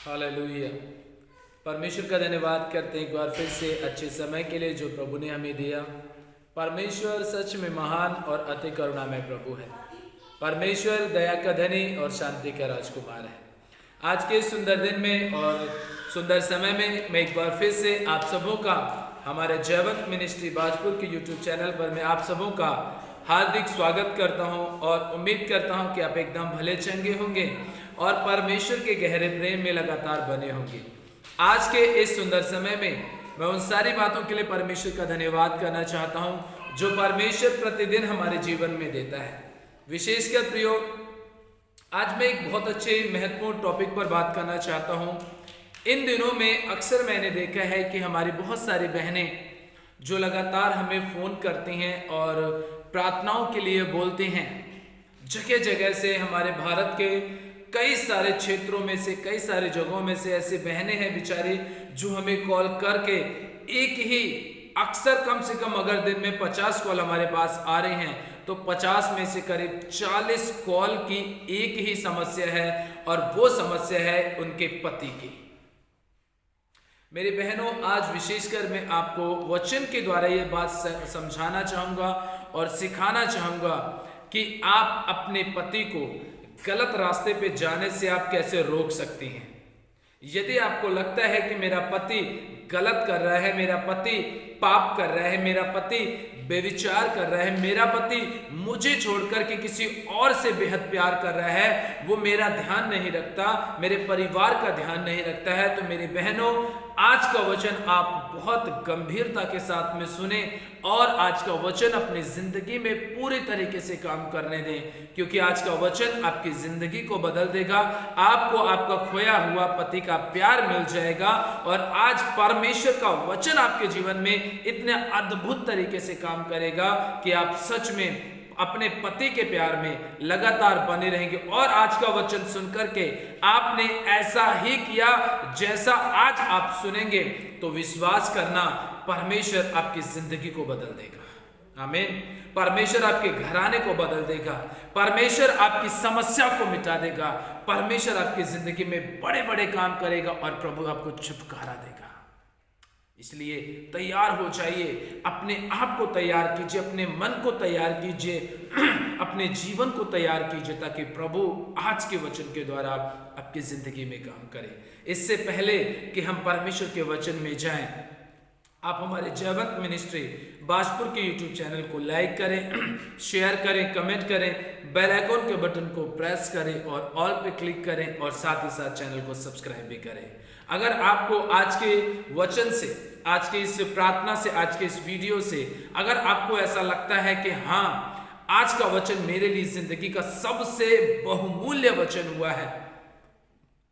Hallelujah. परमेश्वर का धन्यवाद करते हैं एक बार फिर से अच्छे समय के लिए जो प्रभु ने हमें दिया। परमेश्वर सच में महान और अति करुणामय प्रभु है। परमेश्वर दया का धनी और शांति का राजकुमार है। आज के सुंदर दिन में और सुंदर समय में मैं एक बार फिर से आप सबों का हमारे जयवंत मिनिस्ट्री बाजपुर के यूट्यूब चैनल पर मैं आप सबों का हार्दिक स्वागत करता हूं और उम्मीद करता हूं कि आप एकदम भले चंगे होंगे और परमेश्वर के गहरे प्रेम में लगातार बने होंगे। आज के इस सुंदर समय में मैं उन सारी बातों के लिए परमेश्वर का धन्यवाद करना चाहता हूं जो परमेश्वर प्रतिदिन हमारे जीवन में देता है। विशेषकर प्रियो, आज मैं एक बहुत अच्छे महत्वपूर्ण टॉपिक पर बात करना चाहता हूं। इन दिनों में अक्सर मैंने देखा है कि हमारी बहुत सारी बहनें जो लगातार हमें फ़ोन करती हैं और प्रार्थनाओं के लिए बोलते हैं। जगह जगह से हमारे भारत के कई सारे क्षेत्रों में से, कई सारे जगहों में से ऐसे बहनें हैं बेचारी जो हमें कॉल करके एक ही अक्सर कम से कम अगर दिन में 50 कॉल हमारे पास आ रहे हैं तो 50 में से करीब 40 कॉल की एक ही समस्या है और वो समस्या है उनके पति की। मेरी बहनों, आज विशेषकर मैं आपको वचन के द्वारा ये बात समझाना चाहूँगा और सिखाना चाहूँगा कि आप अपने पति को गलत रास्ते पे जाने से आप कैसे रोक सकती हैं। यदि आपको लगता है कि मेरा पति गलत कर रहा है, मेरा पति पाप कर रहा है, मेरा पति बेविचार कर रहा है, मेरा पति मुझे छोड़कर के किसी और से बेहद प्यार कर रहा है, वो मेरा ध्यान नहीं रखता, मेरे परिवार का ध्यान नहीं रखता है, तो मेरी बहनों, आज का वचन आप बहुत गंभीरता के साथ में सुने और आज का वचन अपनी जिंदगी में पूरी तरीके से काम करने दें, क्योंकि आज का वचन आपकी जिंदगी को बदल देगा। आपको आपका खोया हुआ पति का प्यार मिल जाएगा और आज परमेश्वर का वचन आपके जीवन में इतने अद्भुत तरीके से काम करेगा कि आप सच में अपने पति के प्यार में लगातार बने रहेंगे। और आज का वचन सुनकर के आपने ऐसा ही किया जैसा आज आप सुनेंगे तो विश्वास करना, परमेश्वर आपकी जिंदगी को बदल देगा। आमीन। परमेश्वर आपके घराने को बदल देगा, परमेश्वर आपकी समस्या को मिटा देगा, परमेश्वर आपकी जिंदगी में बड़े बड़े काम करेगा और प्रभु आपको छुटकारा देगा। इसलिए तैयार हो जाइए, अपने आप को तैयार कीजिए, अपने मन को तैयार कीजिए, अपने जीवन को तैयार कीजिए ताकि प्रभु आज के वचन के द्वारा आपकी जिंदगी में काम करें। इससे पहले कि हम परमेश्वर के वचन में जाएं, आप हमारे जयवंत मिनिस्ट्री बाजपुर के यूट्यूब चैनल को लाइक करें, शेयर करें, कमेंट करें, बेल आइकॉन के बटन को प्रेस करें और ऑल पे क्लिक करें और साथ ही साथ चैनल को सब्सक्राइब भी करें। अगर आपको आज के वचन से, आज के इस प्रार्थना से, आज के इस वीडियो से अगर आपको ऐसा लगता है कि हाँ, आज का वचन मेरे लिए जिंदगी का सबसे बहुमूल्य वचन हुआ है,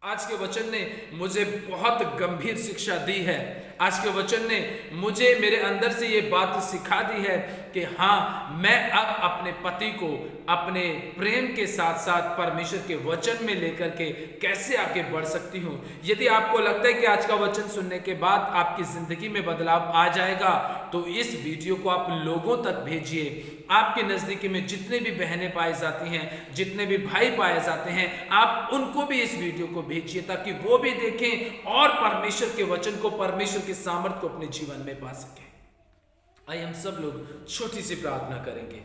आज के वचन ने मुझे बहुत गंभीर शिक्षा दी है, आज के वचन ने मुझे मेरे अंदर से ये बात सिखा दी है कि हाँ, मैं अब अपने पति को अपने प्रेम के साथ साथ परमेश्वर के वचन में लेकर के कैसे आगे बढ़ सकती हूँ। यदि आपको लगता है कि आज का वचन सुनने के बाद आपकी जिंदगी में बदलाव आ जाएगा तो इस वीडियो को आप लोगों तक भेजिए। आपके नजदीकी में जितने भी बहनें पाई जाती हैं, जितने भी भाई पाए जाते हैं, आप उनको भी इस वीडियो को भेजिए ताकि वो भी देखें और परमेश्वर के वचन को, परमेश्वर के सामर्थ को अपने जीवन में पा सके। आइए हम सब लोग छोटी सी प्रार्थना करेंगे।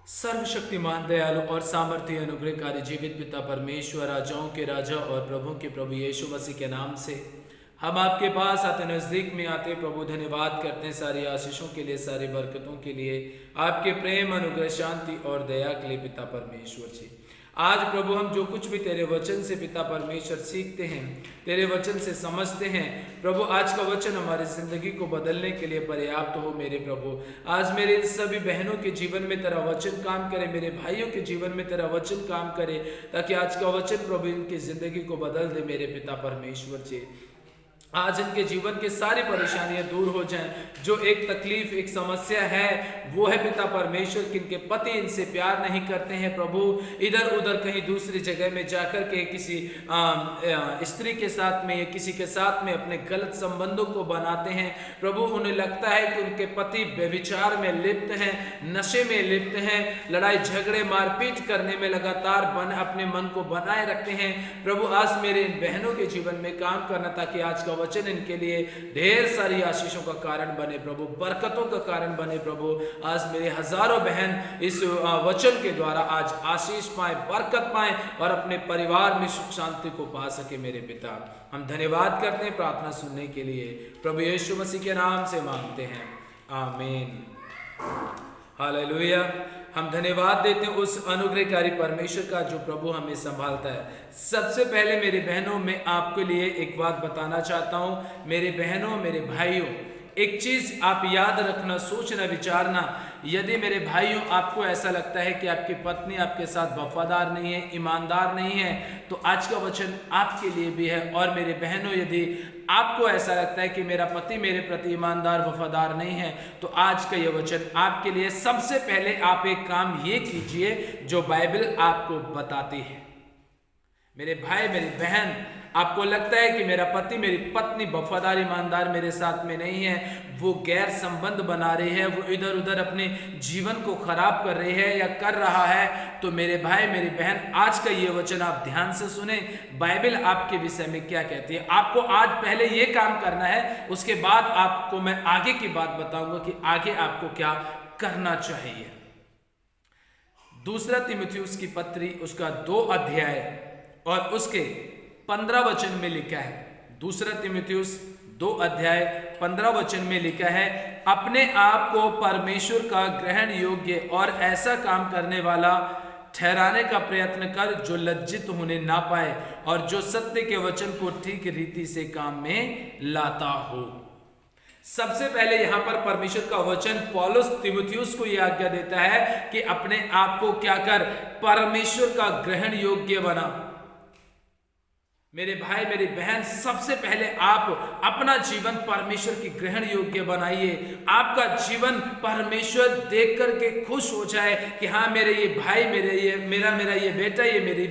सर्वशक्तिमान, दयालु और सामर्थ्य अनुग्रहकारी जीवित पिता परमेश्वर, राजाओं के राजा और प्रभु के प्रभु यीशु मसीह के नाम से हम आपके पास आते, नजदीक में आते प्रभु, धन्यवाद करते हैं सारी आशीषों के लिए, सारी बरकतों के लिए, आपके प्रेम, अनुग्रह, शांति और दया के लिए पिता परमेश्वर जी। आज प्रभु हम जो कुछ भी तेरे वचन से पिता परमेश्वर सीखते हैं, तेरे वचन से समझते हैं प्रभु, आज का वचन हमारी जिंदगी को बदलने के लिए पर्याप्त हो मेरे प्रभु। आज मेरे सभी बहनों के जीवन में तेरा वचन काम करे, मेरे भाइयों के जीवन में तेरा वचन काम करे, ताकि आज का वचन प्रभु इनकी जिंदगी को बदल दे मेरे पिता परमेश्वर जी। आज इनके जीवन की सारी परेशानियां दूर हो जाएं। जो एक तकलीफ, एक समस्या है, वो है पिता परमेश्वर कि इनके पति इनसे प्यार नहीं करते हैं प्रभु, इधर उधर कहीं दूसरी जगह में जाकर के किसी स्त्री के साथ में या किसी के साथ में अपने गलत संबंधों को बनाते हैं प्रभु। उन्हें लगता है कि उनके पति व्यभिचार में लिप्त हैं, नशे में लिप्त हैं, लड़ाई झगड़े मारपीट करने में लगातार अपने मन को बनाए रखते हैं प्रभु। आज मेरे इन बहनों के जीवन में काम करना ताकि आज का वचन इनके लिए ढेर सारी आशीषों का कारण बने प्रभु, बरकतों का कारण बने प्रभु। आज मेरे हजारों बहन इस वचन के द्वारा आज आशीष पाए, बरकत पाए और अपने परिवार में सुख शांति को पा सके मेरे पिता। हम धन्यवाद करते हैं प्रार्थना सुनने के लिए, प्रभु यीशु मसीह के नाम से मांगते हैं, आमीन, हालेलुया। हम धन्यवाद देते हैं उस अनुग्रहकारी परमेश्वर का जो प्रभु हमें संभालता है। सबसे पहले मेरे बहनों, मैं आपके लिए एक बात बताना चाहता हूं, मेरे बहनों, मेरे भाइयों, एक चीज आप याद रखना, सोचना, विचारना। यदि मेरे भाइयों आपको ऐसा लगता है कि आपकी पत्नी आपके साथ वफादार नहीं है, ईमानदार नहीं है, तो आज का वचन आपके लिए भी है। और मेरे बहनों, यदि आपको ऐसा लगता है कि मेरा पति मेरे प्रति ईमानदार वफादार नहीं है, तो आज का यह वचन आपके लिए। सबसे पहले आप एक काम ये कीजिए जो बाइबल आपको बताती है। मेरे भाई, मेरी बहन, आपको लगता है कि मेरा पति, मेरी पत्नी वफादार ईमानदार मेरे साथ में नहीं है, वो गैर संबंध बना रही है, वो इधर उधर अपने जीवन को खराब कर रही है या कर रहा है, तो मेरे भाई, मेरी बहन, आज का ये वचन आप ध्यान से सुने। बाइबल आपके विषय में क्या कहती है। आपको आज पहले ये काम करना है, उसके बाद आपको मैं आगे की बात बताऊंगा कि आगे आपको क्या करना चाहिए। दूसरा तीमुथियुस की पत्री, उसका 2 अध्याय और उसके 15 वचन में लिखा है। दूसरा तीमुथियुस 2 अध्याय 15 वचन में लिखा है, अपने आप को परमेश्वर का ग्रहण योग्य और ऐसा काम करने वाला ठहराने का प्रयत्न कर जो लज्जित होने ना पाए और जो सत्य के वचन को ठीक रीति से काम में लाता हो। सबसे पहले यहां पर परमेश्वर का वचन पौलुस तीमुथियुस को यह आज्ञा देता है कि अपने आप को क्या कर, परमेश्वर का ग्रहण योग्य बना। मेरे भाई, मेरी बहन, सबसे पहले आप अपना जीवन परमेश्वर की ग्रहण योग्य बनाइए। आपका जीवन परमेश्वर देख करके खुश हो जाए कि हाँ, मेरे ये भाई, मेरा ये बेटा, ये मेरी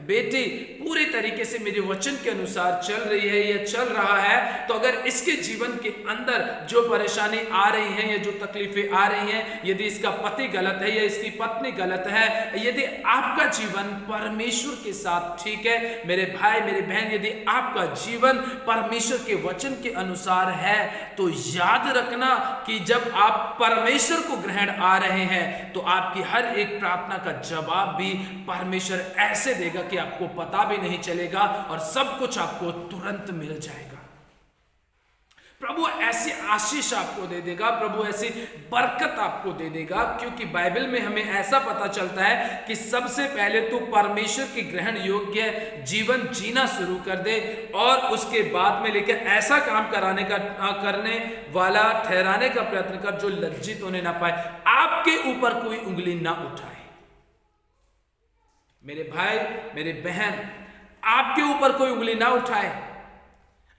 बेटी पूरी तरीके से मेरे वचन के अनुसार चल रही है या चल रहा है। तो अगर इसके जीवन के अंदर जो परेशानी आ रही है या जो तकलीफें आ रही हैं, यदि इसका पति गलत है या इसकी पत्नी गलत है, यदि आपका जीवन परमेश्वर के साथ ठीक है, मेरे भाई, मेरी बहन, यदि आपका जीवन परमेश्वर के वचन के अनुसार है, तो याद रखना कि जब आप परमेश्वर को ग्रहण आ रहे हैं, तो आपकी हर एक प्रार्थना का जवाब भी परमेश्वर ऐसे देगा कि आपको पता भी नहीं चलेगा और सब कुछ आपको तुरंत मिल जाएगा। प्रभु ऐसी आशीष आपको दे देगा, प्रभु ऐसी बरकत आपको दे देगा, क्योंकि बाइबल में हमें ऐसा पता चलता है कि सबसे पहले तो परमेश्वर के ग्रहण योग्य जीवन जीना शुरू कर दे और उसके बाद में लेकर ऐसा काम करने वाला ठहराने का प्रयत्न कर जो लज्जित होने ना पाए, आपके ऊपर कोई उंगली ना उठाए। मेरे भाई, मेरे बहन, आपके ऊपर कोई उंगली ना उठाए।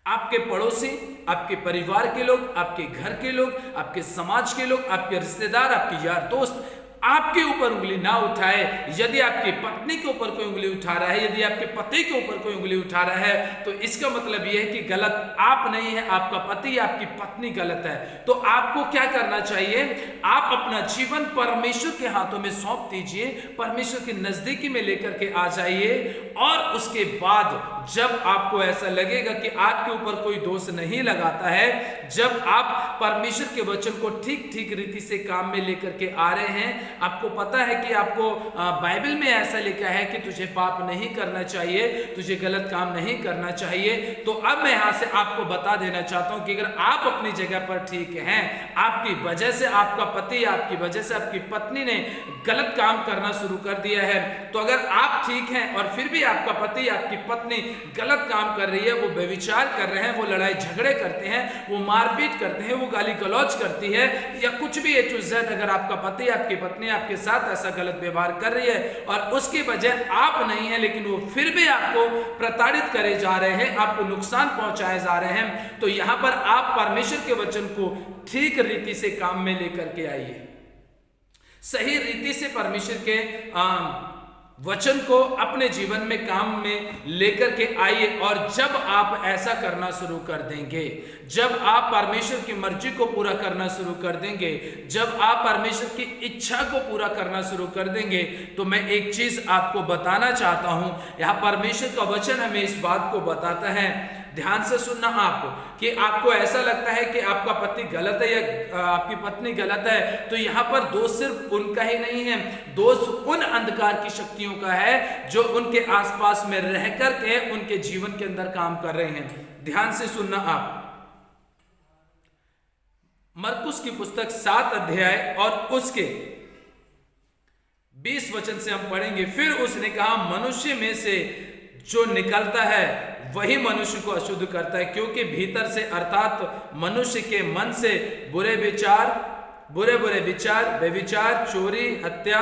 आपके पड़ोसी, आपके परिवार के लोग, आपके घर के लोग, आपके समाज के लोग, आपके रिश्तेदार, आपके यार दोस्त आपके ऊपर उंगली ना उठाए। यदि आपकी पत्नी के ऊपर कोई उंगली उठा रहा है, यदि आपके पति के ऊपर कोई उंगली उठा रहा है, तो इसका मतलब यह है कि गलत आप नहीं है, आपका पति या आपकी पत्नी गलत है। तो आपको क्या करना चाहिए, आप अपना जीवन परमेश्वर के हाथों में सौंप दीजिए, परमेश्वर के नजदीकी में लेकर के आ जाइए और उसके बाद जब आपको ऐसा लगेगा कि आपके ऊपर कोई दोष नहीं लगाता है, जब आप परमेश्वर के वचन को ठीक ठीक रीति से काम में लेकर के आ रहे हैं, आपको पता है कि आपको बाइबल में ऐसा लिखा है कि तुझे पाप नहीं करना चाहिए, तुझे गलत काम नहीं करना चाहिए। तो अब मैं यहां से आपको बता देना चाहता हूं कि अगर आप अपनी जगह पर ठीक हैं, आपकी वजह से आपका पति, आपकी वजह से आपकी पत्नी ने गलत काम करना शुरू कर दिया है, तो अगर आप ठीक हैं और फिर भी आपका पति, आपकी पत्नी गलत काम कर रही है, वो व्यभिचार कर रहे हैं, वो लड़ाई झगड़े करते हैं, वो मारपीट करते हैं, वो गाली गलौज करती है, या कुछ भी A to Z, अगर आपका पति आपकी पत्नी आपके साथ ऐसा गलत व्यवहार कर रही है और उसकी वजह आप नहीं है, लेकिन वो फिर भी आपको प्रताड़ित करे जा रहे हैं, आपको नुकसान पहुंचाए जा रहे हैं, तो यहां पर आप परमेश्वर के वचन को ठीक रीति से काम में लेकर के आइए। सही रीति से परमेश्वर के वचन को अपने जीवन में काम में लेकर के आइए। और जब आप ऐसा करना शुरू कर देंगे, जब आप परमेश्वर की मर्जी को पूरा करना शुरू कर देंगे, जब आप परमेश्वर की इच्छा को पूरा करना शुरू कर देंगे, तो मैं एक चीज आपको बताना चाहता हूं। यहां परमेश्वर का वचन हमें इस बात को बताता है, ध्यान से सुनना आपको, कि आपको ऐसा लगता है कि आपका पति गलत है या आपकी पत्नी गलत है, तो यहाँ पर दोष सिर्फ उनका ही नहीं है, दोष उन अंधकार की शक्तियों का है जो उनके आसपास में रह करके उनके जीवन के अंदर काम कर रहे हैं। ध्यान से सुनना आप, मरकुस की पुस्तक 7 अध्याय और उसके 20 वचन से हम पढ़ेंगे। फिर उसने कहा, मनुष्य में से जो निकलता है वही मनुष्य को अशुद्ध करता है, क्योंकि भीतर से अर्थात मनुष्य के मन से बुरे बुरे विचार, व्यभिचार, चोरी, हत्या,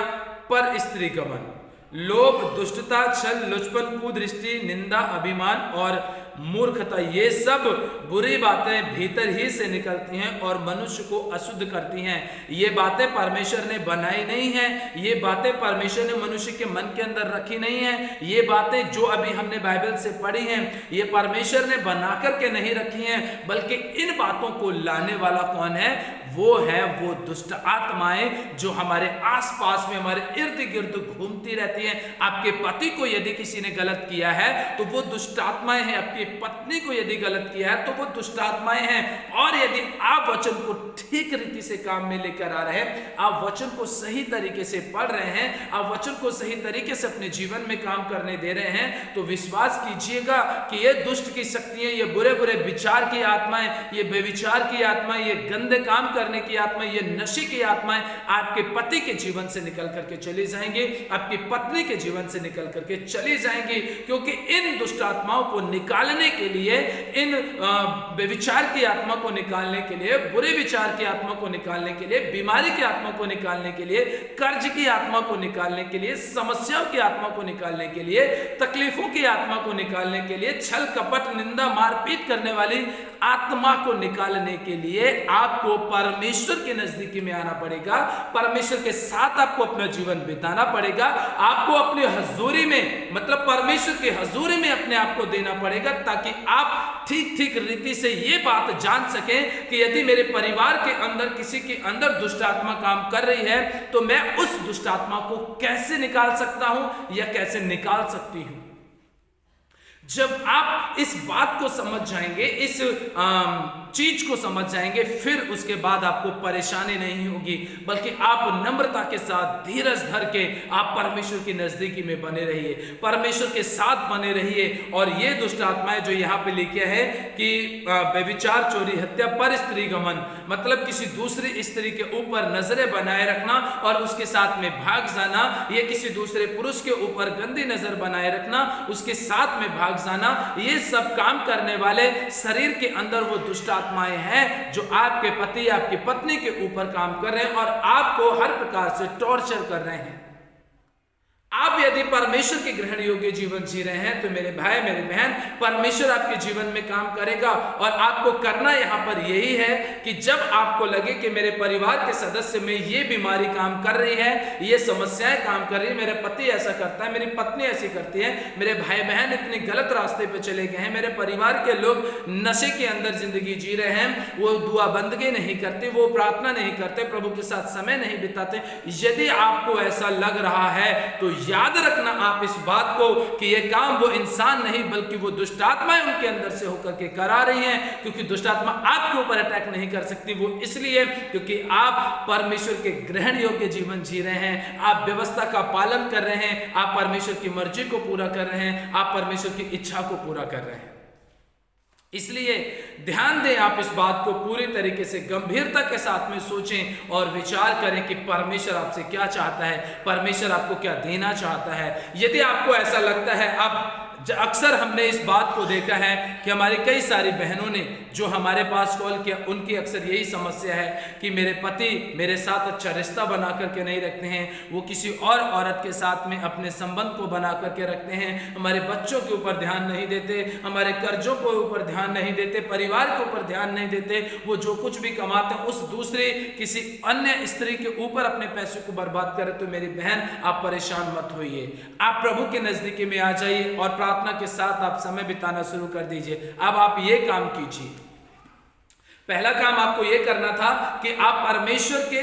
पर स्त्री गमन, लोभ, दुष्टता, छल, लुचपन, कुदृष्टि, निंदा, अभिमान और मूर्खता, ये सब बुरी बातें भीतर ही से निकलती हैं और मनुष्य को अशुद्ध करती हैं। ये बातें परमेश्वर ने बनाई नहीं हैं, ये बातें परमेश्वर ने मनुष्य के मन के अंदर रखी नहीं है, ये बातें जो अभी हमने बाइबल से पढ़ी हैं ये परमेश्वर ने बना करके नहीं रखी हैं, बल्कि इन बातों को लाने वाला कौन है? वो दुष्ट आत्माएं जो हमारे आसपास में, हमारे इर्द गिर्द घूमती रहती हैं। आपके पति को यदि किसी ने गलत किया है तो वो दुष्ट आत्माएं हैं, आपकी पत्नी को यदि गलत किया है तो वो दुष्ट आत्माएं हैं। और यदि आप वचन को ठीक रीति से काम में लेकर आ रहे हैं, आप वचन को सही तरीके से पढ़ रहे हैं, आप वचन को सही तरीके से अपने जीवन में काम करने दे रहे हैं, तो विश्वास कीजिएगा कि ये दुष्ट की शक्तियां, ये बुरे विचार की आत्माएं, ये बेविचार की आत्माएं, ये गंदे काम करने की आत्माएं, ये नशे की आत्माएं आपके पति के जीवन से निकल करके चली जाएंगी, आपकी पत्नी के जीवन से निकल करके चली जाएंगी। क्योंकि इन दुष्ट आत्माओं को निकालने के लिए, इन बेविचार की आत्मा को निकालने के लिए, बुरे विचार की आत्मा को निकालने के लिए, बीमारी की आत्मा को निकालने के लिए, कर्ज की आत्मा को निकालने के लिए, समस्याओं की आत्मा को निकालने के लिए, तकलीफों की आत्मा को निकालने के लिए, छल कपट निंदा मारपीट करने वाली आत्मा को निकालने के लिए आपको परमेश्वर के नजदीकी में आना पड़ेगा, परमेश्वर के साथ आपको अपना जीवन बिताना पड़ेगा, आपको अपनी हजूरी में, मतलब परमेश्वर की हजूरी में अपने आप को देना पड़ेगा, ताकि आप ठीक रीति से ये बात जान सकें कि यदि मेरे परिवार के अंदर किसी के अंदर दुष्ट आत्मा काम कर रही है तो मैं उस दुष्ट आत्मा को कैसे निकाल सकता हूं या कैसे निकाल सकती हूं। जब आप इस बात को समझ जाएंगे, इस चीज को समझ जाएंगे, फिर उसके बाद आपको परेशानी नहीं होगी, बल्कि आप नम्रता के साथ धीरज धर के आप परमेश्वर की नजदीकी में बने रहिए, परमेश्वर के साथ बने रहिए। और ये दुष्ट आत्माएं जो यहाँ पे लिखे है कि व्यभिचार, चोरी, हत्या, पर स्त्री गमन, मतलब किसी दूसरी स्त्री के ऊपर नजरें बनाए रखना और उसके साथ में भाग जाना, ये किसी दूसरे पुरुष के ऊपर गंदी नजर बनाए रखना, उसके साथ में भाग जाना, ये सब काम करने वाले शरीर के अंदर वो दुष्ट आत्माएं हैं जो आपके पति, आपकी पत्नी के ऊपर काम कर रहे हैं और आपको हर प्रकार से टॉर्चर कर रहे हैं। आप यदि परमेश्वर के ग्रहण योग्य जीवन जी रहे हैं तो मेरे भाई, मेरे बहन, परमेश्वर आपके जीवन में काम करेगा। और आपको करना यहां पर यही है कि जब आपको लगे कि मेरे परिवार के सदस्य में ये बीमारी काम कर रही है, ये समस्याएं काम कर रही है, मेरे पति ऐसा करता है, मेरी पत्नी ऐसी करती है, मेरे भाई बहन इतने गलत रास्ते पे चले गए हैं, मेरे परिवार के लोग नशे के अंदर जिंदगी जी रहे हैं, वो दुआ बंदगी नहीं करते, वो प्रार्थना नहीं करते, प्रभु के साथ समय नहीं बिताते, यदि आपको ऐसा लग रहा है तो याद रखना आप इस बात को कि ये काम वो इंसान नहीं बल्कि वो दुष्ट आत्माएं उनके अंदर से होकर के करा रही हैं। क्योंकि दुष्ट आत्मा आपके ऊपर अटैक नहीं कर सकती, वो इसलिए क्योंकि आप परमेश्वर के ग्रहण योग्य जीवन जी रहे हैं, आप व्यवस्था का पालन कर रहे हैं, आप परमेश्वर की मर्जी को पूरा कर रहे हैं, आप परमेश्वर की इच्छा को पूरा कर रहे हैं। इसलिए ध्यान दें, आप इस बात को पूरी तरीके से गंभीरता के साथ में सोचें और विचार करें कि परमेश्वर आपसे क्या चाहता है, परमेश्वर आपको क्या देना चाहता है। यदि आपको ऐसा लगता है, आप अक्सर हमने इस बात को देखा है कि हमारी कई सारी बहनों ने जो हमारे पास कॉल किया, उनकी अक्सर यही समस्या है कि मेरे पति मेरे साथ अच्छा रिश्ता बना करके नहीं रखते हैं, वो किसी और औरत के साथ में अपने संबंध को बना करके रखते हैं, हमारे बच्चों के ऊपर ध्यान नहीं देते, हमारे कर्जों के ऊपर ध्यान नहीं देते, परिवार के ऊपर ध्यान नहीं देते, वो जो कुछ भी कमाते हैं उस दूसरे किसी अन्य स्त्री के ऊपर अपने पैसे को बर्बाद करें। तो मेरी बहन, आप परेशान मत होइए, आप प्रभु के नजदीकी में आ जाइए और प्रार्थना के साथ आप समय बिताना शुरू कर दीजिए। अब आप ये काम कीजिए। पहला काम आपको ये करना था कि आप परमेश्वर के,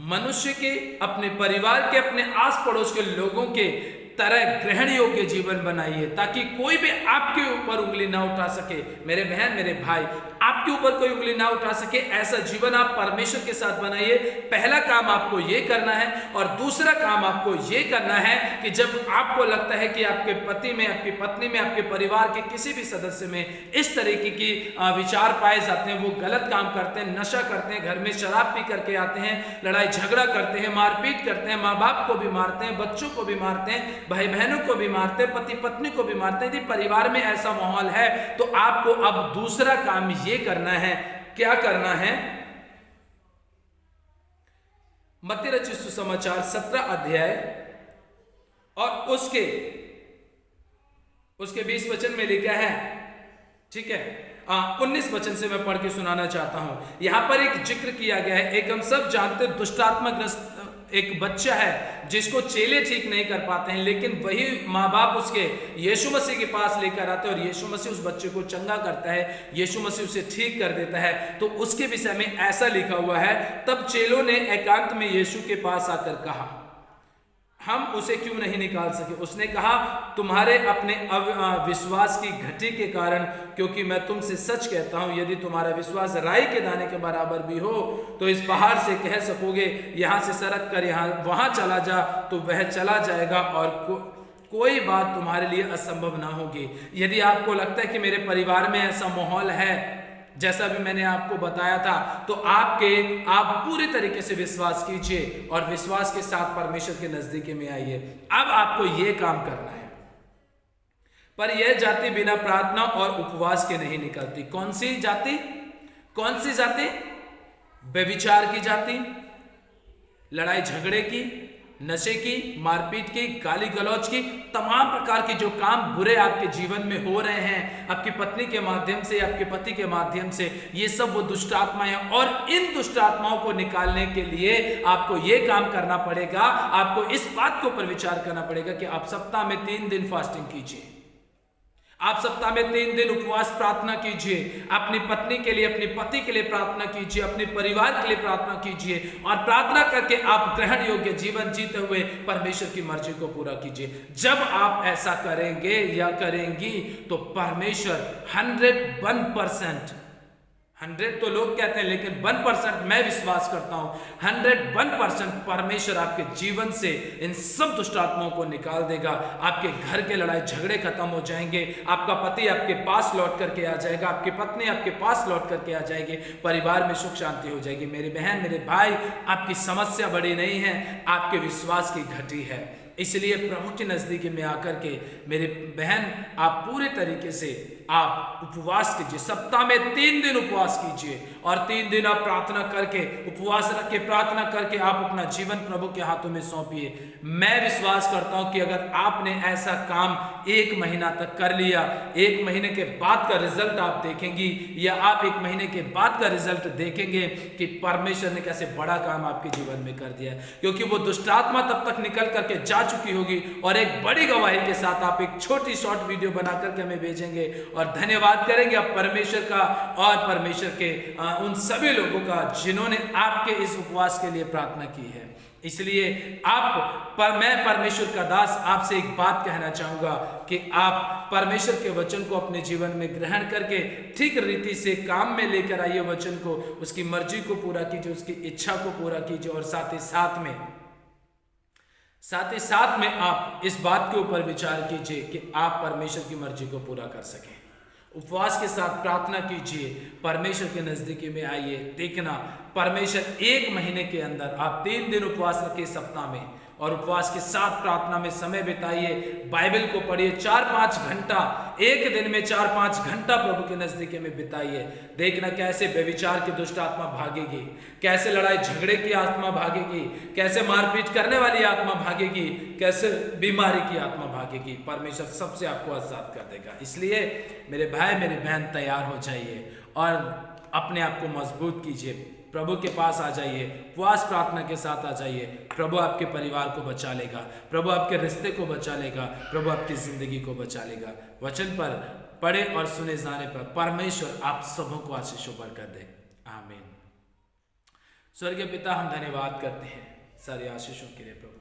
मनुष्य के, अपने परिवार के, अपने आस पड़ोस के लोगों के तरह ग्रहण योग्य जीवन बनाइए, ताकि कोई भी आपके ऊपर उंगली ना उठा सके। मेरे बहन, मेरे भाई, आपके ऊपर कोई उंगली ना उठा सके, ऐसा जीवन आप परमेश्वर के साथ बनाइए। पहला काम आपको ये करना है। और दूसरा काम आपको ये करना है कि जब आपको लगता है कि आपके पति में, आपकी पत्नी में, आपके परिवार के किसी भी सदस्य में इस तरीके की विचार पाए जाते हैं, वो गलत काम करते हैं, नशा करते हैं, घर में शराब पी करके आते हैं, लड़ाई झगड़ा करते हैं, मारपीट करते हैं, माँ बाप को भी मारते हैं, बच्चों को भी मारते हैं, भाई बहनों को भी मारते हैं, पति पत्नी को भी मारते हैं। यदि परिवार में ऐसा माहौल है तो आपको अब दूसरा काम ये करना है। क्या करना है? मत्ती रचित सुसमाचार 17 अध्याय और उसके 20 वचन में लिखा है, ठीक है, 19 वचन से मैं पढ़ के सुनाना चाहता हूं। यहां पर एक जिक्र किया गया है, एक हम सब जानते दुष्टात्मग्रस्त एक बच्चा है जिसको चेले ठीक नहीं कर पाते हैं, लेकिन वही माँ बाप उसके यीशु मसीह के पास लेकर आते हैं और यीशु मसीह उस बच्चे को चंगा करता है, यीशु मसीह उसे ठीक कर देता है। तो उसके विषय में ऐसा लिखा हुआ है, तब चेलों ने एकांत में यीशु के पास आकर कहा, हम उसे क्यों नहीं निकाल सके? उसने कहा, तुम्हारे अपने विश्वास की घटी के कारण, क्योंकि मैं तुमसे सच कहता हूं, यदि तुम्हारा विश्वास राई के दाने के बराबर भी हो तो इस पहाड़ से कह सकोगे यहां से सरक कर वहां चला जा, तो वह चला जाएगा और कोई बात तुम्हारे लिए असंभव ना होगी। यदि आपको लगता है कि मेरे परिवार में ऐसा माहौल है जैसा भी मैंने आपको बताया था, तो आप पूरी तरीके से विश्वास कीजिए और विश्वास के साथ परमेश्वर के नजदीकी में आइए। अब आपको यह काम करना है, पर यह जाति बिना प्रार्थना और उपवास के नहीं निकलती। कौन सी जाति? कौन सी जाति? व्यभिचार की जाति, लड़ाई झगड़े की, नशे की, मारपीट की, गाली गलौज की, तमाम प्रकार के जो काम बुरे आपके जीवन में हो रहे हैं, आपकी पत्नी के माध्यम से, आपके पति के माध्यम से, ये सब वो दुष्ट आत्माएं। और इन दुष्ट आत्माओं को निकालने के लिए आपको ये काम करना पड़ेगा, आपको इस बात के ऊपर विचार करना पड़ेगा कि आप सप्ताह में 3 दिन फास्टिंग कीजिए, आप सप्ताह में 3 दिन उपवास प्रार्थना कीजिए, अपनी पत्नी के लिए, अपने पति के लिए प्रार्थना कीजिए, अपने परिवार के लिए प्रार्थना कीजिए और प्रार्थना करके आप ग्रहण योग्य जीवन जीते हुए परमेश्वर की मर्जी को पूरा कीजिए। जब आप ऐसा करेंगे या करेंगी तो परमेश्वर 101%, 100 तो लोग कहते हैं, लेकिन 1% मैं विश्वास करता हूं, 101% परमेश्वर आपके जीवन से इन सब दुष्ट आत्माओं को निकाल देगा। आपके घर के लड़ाई झगड़े खत्म हो जाएंगे, आपका पति आपके पास लौट करके आ जाएगा, आपकी पत्नी आपके पास लौट करके आ जाएगी, परिवार में सुख शांति हो जाएगी। मेरी बहन, मेरे भाई, आपकी समस्या बड़ी नहीं है, आपके विश्वास की घटी है। इसलिए प्रभु के नजदीकी में आकर के मेरे बहन, आप पूरे तरीके से आप उपवास कीजिए, सप्ताह में 3 दिन उपवास कीजिए और 3 दिन आप प्रार्थना करके, उपवास रख के प्रार्थना करके आप अपना जीवन प्रभु के हाथों में सौंपिए। मैं विश्वास करता हूं कि अगर आपने ऐसा काम 1 महीना तक कर लिया, 1 महीने के बाद का रिजल्ट आप देखेंगी, या आप 1 महीने के बाद का रिजल्ट देखेंगे कि परमेश्वर ने कैसे बड़ा काम आपके जीवन में कर दिया, क्योंकि वो दुष्टात्मा तब तक निकल करके जा चुकी होगी और एक बड़ी गवाही के साथ आप एक छोटी शॉर्ट वीडियो बना करके हमें भेजेंगे और धन्यवाद करेंगे आप परमेश्वर का और परमेश्वर के उन सभी लोगों का जिन्होंने आपके इस उपवास के लिए प्रार्थना की है। इसलिए मैं परमेश्वर का दास आपसे एक बात कहना चाहूंगा कि आप परमेश्वर के वचन को अपने जीवन में ग्रहण करके ठीक रीति से काम में लेकर आइए, वचन को, उसकी मर्जी को पूरा कीजिए, उसकी इच्छा को पूरा कीजिए और साथ ही साथ में आप इस बात के ऊपर विचार कीजिए कि आप परमेश्वर की मर्जी को पूरा कर सकें। उपवास के साथ प्रार्थना कीजिए, परमेश्वर के नजदीकी में आइए। देखना, परमेश्वर 1 महीने के अंदर आप 3 दिन उपवास रखिए सप्ताह में और उपवास के साथ प्रार्थना में समय बिताइए, बाइबल को पढ़िए, 4-5 घंटा एक दिन में 4-5 घंटा प्रभु के नजदीक में बिताइए। देखना कैसे व्यभिचार की दुष्ट आत्मा भागेगी, कैसे लड़ाई झगड़े की आत्मा भागेगी, कैसे मारपीट करने वाली आत्मा भागेगी, कैसे बीमारी की आत्मा भागेगी। परमेश्वर सबसे आपको आजाद कर देगा। इसलिए मेरे भाई मेरी बहन तैयार हो जाइए और अपने आप को मजबूत कीजिए, प्रभु के पास आ जाइए, उपवास प्रार्थना के साथ आ जाइए। प्रभु आपके परिवार को बचा लेगा, प्रभु आपके रिश्ते को बचा लेगा, प्रभु आपकी जिंदगी को बचा लेगा। वचन पर पढ़े और सुने जाने पर परमेश्वर आप सबों को आशीषों पर कर दे। आमीन। स्वर्गीय पिता, हम धन्यवाद करते हैं सारे आशीषों के लिए। प्रभु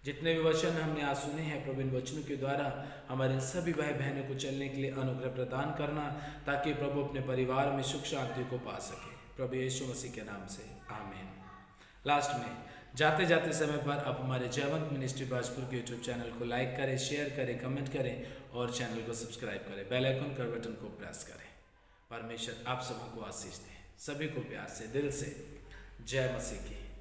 जितने भी वचन हमने आज सुने हैं प्रभु, इन वचनों के द्वारा हमारे सभी भाई बहनों को चलने के लिए अनुग्रह प्रदान करना, ताकि प्रभु अपने परिवार में सुख शांति को पा सके। प्रभु यीशु मसीह के नाम से आमीन। लास्ट में जाते जाते समय पर आप हमारे जयवंत मिनिस्ट्री बाजपुर के यूट्यूब चैनल को लाइक करें, शेयर करें, कमेंट करें और चैनल को सब्सक्राइब करें, बेल आइकन का बटन को प्रेस करें। परमेश्वर आप सबको आशीष दें। सभी को प्यार से दिल से जय मसीह की।